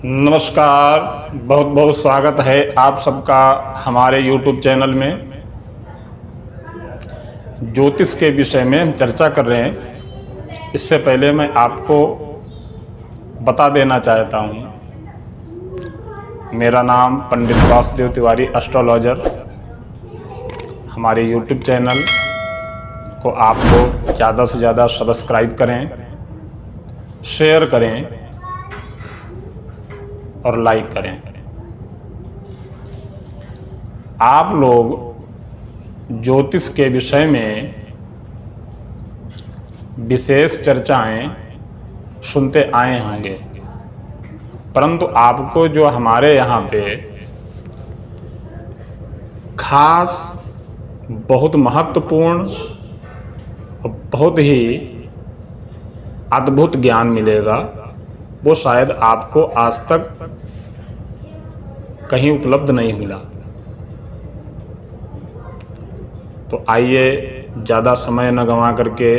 नमस्कार। बहुत बहुत स्वागत है आप सबका हमारे YouTube चैनल में। ज्योतिष के विषय में हम चर्चा कर रहे हैं। इससे पहले मैं आपको बता देना चाहता हूँ, मेरा नाम पंडित वासुदेव तिवारी एस्ट्रोलॉजर। हमारे YouTube चैनल को आप लोग ज़्यादा से ज़्यादा सब्सक्राइब करें, शेयर करें और लाइक करें। आप लोग ज्योतिष के विषय में विशेष चर्चाएं सुनते आए होंगे, परंतु आपको जो हमारे यहाँ पे खास बहुत महत्वपूर्ण और बहुत ही अद्भुत ज्ञान मिलेगा, वो शायद आपको आज तक कहीं उपलब्ध नहीं मिला। तो आइए ज़्यादा समय न गंवा करके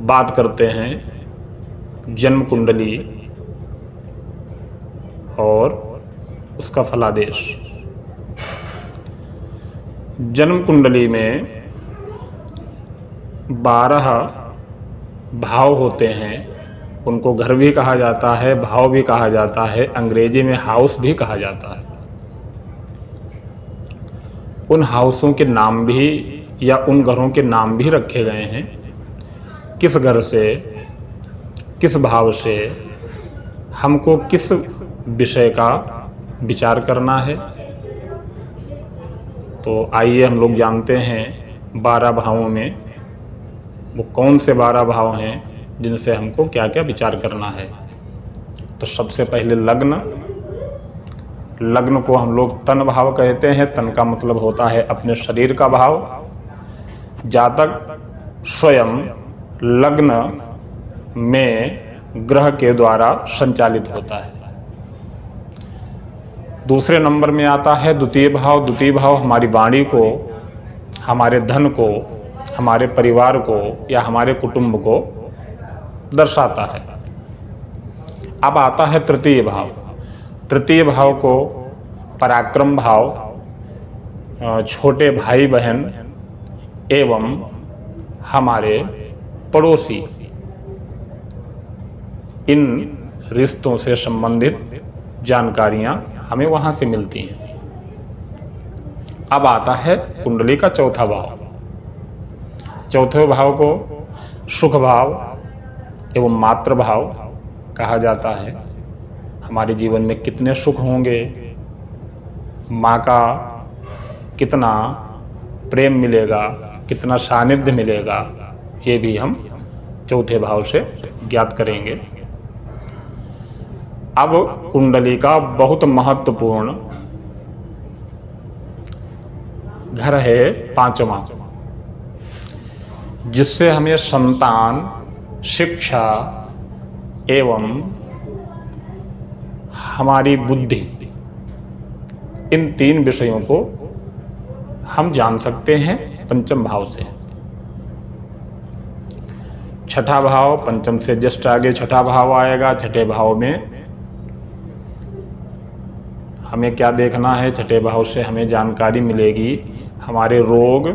बात करते हैं जन्म कुंडली और उसका फलादेश। जन्म कुंडली में 12 भाव होते हैं। उनको घर भी कहा जाता है, भाव भी कहा जाता है, अंग्रेजी में हाउस भी कहा जाता है। उन हाउसों के नाम भी या उन घरों के नाम भी रखे गए हैं। किस घर से, किस भाव से हमको किस विषय का विचार करना है। तो आइए हम लोग जानते हैं 12 भावों में वो कौन से 12 भाव हैं जिनसे हमको क्या क्या विचार करना है। तो सबसे पहले लग्न को हम लोग तन भाव कहते हैं। तन का मतलब होता है अपने शरीर का भाव। जातक स्वयं लग्न में ग्रह के द्वारा संचालित होता है। दूसरे नंबर में आता है द्वितीय भाव। द्वितीय भाव हमारी वाणी को, हमारे धन को, हमारे परिवार को या हमारे कुटुंब को दर्शाता है। अब आता है तृतीय भाव। तृतीय भाव को पराक्रम भाव, छोटे भाई बहन एवं हमारे पड़ोसी, इन रिश्तों से संबंधित जानकारियां हमें वहां से मिलती हैं। अब आता है कुंडली का चौथा भाव। चौथे भाव को सुख भाव एवं मातृ भाव कहा जाता है। हमारे जीवन में कितने सुख होंगे, माँ का कितना प्रेम मिलेगा, कितना सानिध्य मिलेगा, ये भी हम चौथे भाव से ज्ञात करेंगे। अब कुंडली का बहुत महत्वपूर्ण घर है पांचवा, जिससे हमें संतान, शिक्षा एवं हमारी बुद्धि, इन 3 विषयों को हम जान सकते हैं पंचम भाव से। छठा भाव, पंचम से जस्ट आगे छठा भाव आएगा। छठे भाव में हमें क्या देखना है? छठे भाव से हमें जानकारी मिलेगी हमारे रोग,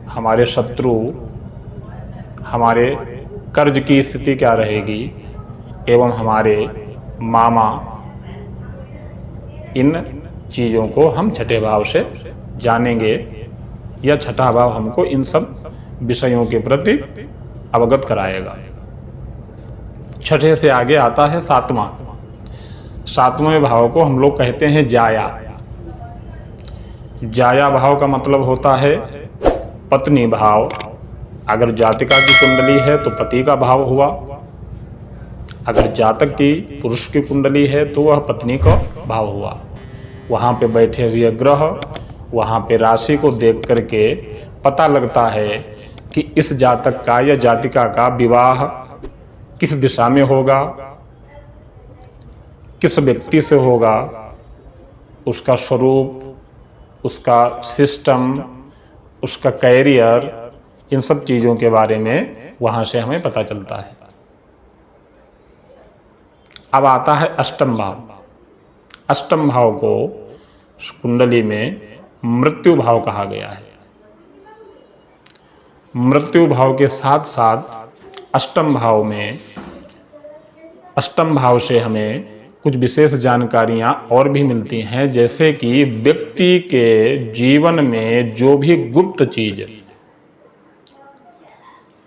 हमारे शत्रु, हमारे कर्ज की स्थिति क्या रहेगी एवं हमारे मामा, इन चीज़ों को हम छठे भाव से जानेंगे या छठा भाव हमको इन सब विषयों के प्रति अवगत कराएगा। छठे से आगे आता है सातवां। सातवें भाव को हम लोग कहते हैं जाया। जाया भाव का मतलब होता है पत्नी भाव। अगर जातिका की कुंडली है तो पति का भाव हुआ। अगर जातक की, पुरुष की कुंडली है तो वह पत्नी का भाव हुआ। वहाँ पे बैठे हुए ग्रह, वहाँ पे राशि को देख करके पता लगता है कि इस जातक का या जातिका का विवाह किस दिशा में होगा, किस व्यक्ति से होगा, उसका स्वरूप, उसका सिस्टम, उसका कैरियर, इन सब चीज़ों के बारे में वहाँ से हमें पता चलता है। अब आता है अष्टम भाव। अष्टम भाव को कुंडली में मृत्यु भाव कहा गया है। मृत्यु भाव के साथ साथ अष्टम भाव में, अष्टम भाव से हमें कुछ विशेष जानकारियां और भी मिलती हैं, जैसे कि व्यक्ति के जीवन में जो भी गुप्त चीज,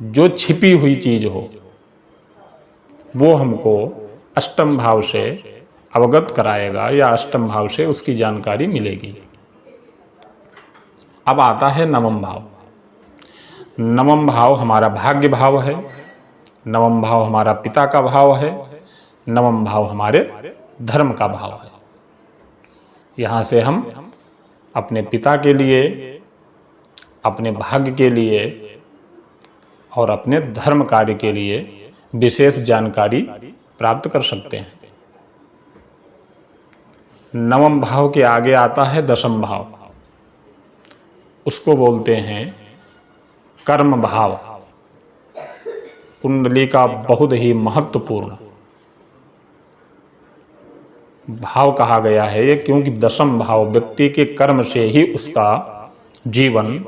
जो छिपी हुई चीज हो, वो हमको अष्टम भाव से अवगत कराएगा या अष्टम भाव से उसकी जानकारी मिलेगी। अब आता है नवम भाव। नवम भाव हमारा भाग्य भाव है, नवम भाव हमारा पिता का भाव है, नवम भाव हमारे धर्म का भाव है। यहाँ से हम अपने पिता के लिए, अपने भाग्य के लिए और अपने धर्म कार्य के लिए विशेष जानकारी प्राप्त कर सकते हैं। नवम भाव के आगे आता है दशम भाव। उसको बोलते हैं कर्म भाव। कुंडली का बहुत ही महत्वपूर्ण भाव कहा गया है ये, क्योंकि दशम भाव व्यक्ति के कर्म से ही उसका जीवन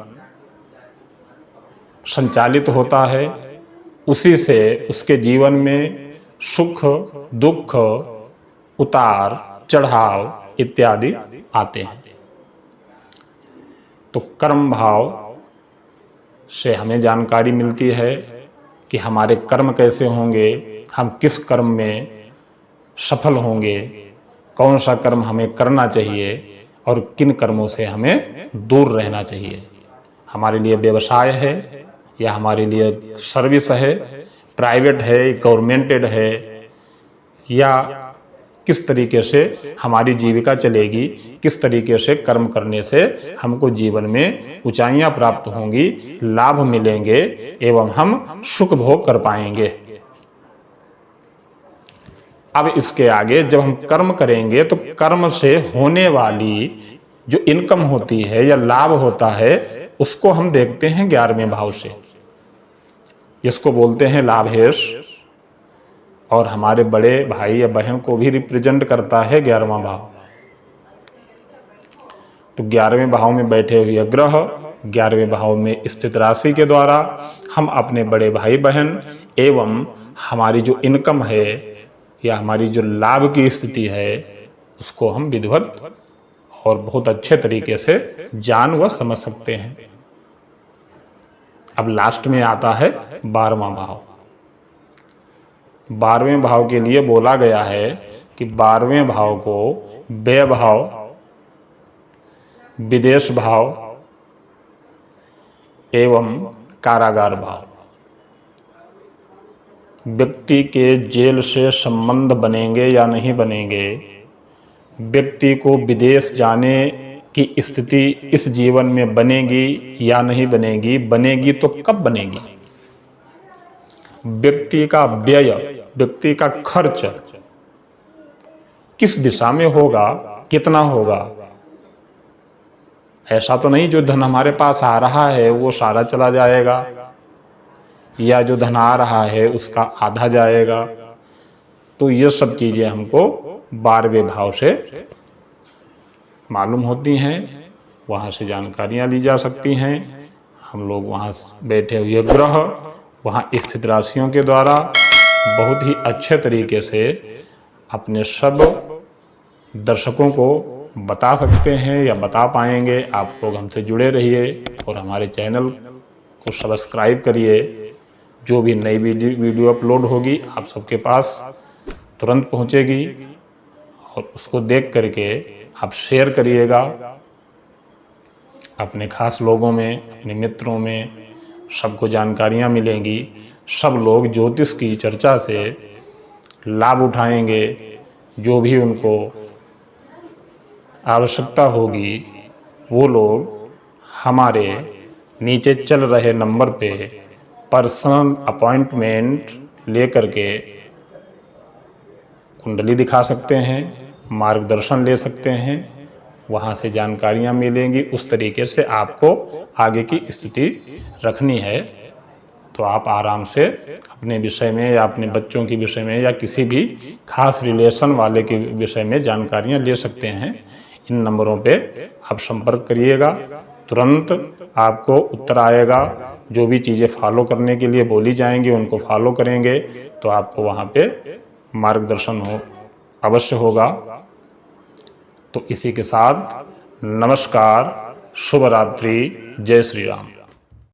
संचालित होता है। उसी से उसके जीवन में सुख दुख, उतार चढ़ाव इत्यादि आते हैं। तो कर्म भाव से हमें जानकारी मिलती है कि हमारे कर्म कैसे होंगे, हम किस कर्म में सफल होंगे, कौन सा कर्म हमें करना चाहिए और किन कर्मों से हमें दूर रहना चाहिए। हमारे लिए व्यवसाय है या हमारे लिए सर्विस है, प्राइवेट है, गवर्नमेंटेड है, या किस तरीके से हमारी जीविका चलेगी, किस तरीके से कर्म करने से हमको जीवन में ऊंचाइयां प्राप्त होंगी, लाभ मिलेंगे एवं हम सुख भोग कर पाएंगे। अब इसके आगे जब हम कर्म करेंगे तो कर्म से होने वाली जो इनकम होती है या लाभ होता है, उसको हम देखते हैं 11वें भाव से, जिसको बोलते हैं लाभेश, और हमारे बड़े भाई या बहन को भी रिप्रेजेंट करता है 11वां भाव। तो 11वें भाव में बैठे हुए ग्रह 11वें भाव में स्थित राशि के द्वारा हम अपने बड़े भाई बहन एवं हमारी जो इनकम है या हमारी जो लाभ की स्थिति है, उसको हम विधिवत और बहुत अच्छे तरीके से जान व समझ सकते हैं। अब लास्ट में आता है 12वां भाव। 12वें भाव के लिए बोला गया है कि 12वें भाव को व्यय भाव, विदेश भाव एवं कारागार भाव, व्यक्ति के जेल से संबंध बनेंगे या नहीं बनेंगे, व्यक्ति को विदेश जाने की स्थिति इस जीवन में बनेगी या नहीं बनेगी, बनेगी तो कब बनेगी, व्यक्ति का व्यय, व्यक्ति का खर्च किस दिशा में होगा, कितना होगा। ऐसा तो नहीं जो धन हमारे पास आ रहा है वो सारा चला जाएगा, या जो धन आ रहा है उसका आधा जाएगा। तो ये सब चीजें हमको 12वें भाव से मालूम होती हैं, वहाँ से जानकारियाँ ली जा सकती हैं। हम लोग वहाँ बैठे हुए ग्रह, वहाँ स्थित राशियों के द्वारा बहुत ही अच्छे तरीके से अपने सब दर्शकों को बता सकते हैं या बता पाएंगे। आप लोग हमसे जुड़े रहिए और हमारे चैनल को सब्सक्राइब करिए। जो भी नई वीडियो अपलोड होगी आप सबके पास तुरंत पहुंचेगी, और उसको देख करके आप शेयर करिएगा अपने खास लोगों में, अपने मित्रों में, सबको जानकारियां मिलेंगी। सब लोग ज्योतिष की चर्चा से लाभ उठाएंगे। जो भी उनको आवश्यकता होगी वो लोग हमारे नीचे चल रहे नंबर पे पर्सनल अपॉइंटमेंट लेकर के कुंडली दिखा सकते हैं, मार्गदर्शन ले सकते हैं। वहाँ से जानकारियाँ मिलेंगी, उस तरीके से आपको आगे की स्थिति रखनी है। तो आप आराम से अपने विषय में या अपने बच्चों के विषय में या किसी भी खास रिलेशन वाले के विषय में जानकारियां ले सकते हैं। इन नंबरों पे आप संपर्क करिएगा, तुरंत आपको उत्तर आएगा। जो भी चीज़ें फॉलो करने के लिए बोली जाएंगी उनको फॉलो करेंगे तो आपको वहाँ पे मार्गदर्शन अवश्य होगा। तो इसी के साथ नमस्कार, शुभ रात्रि, जय श्री राम।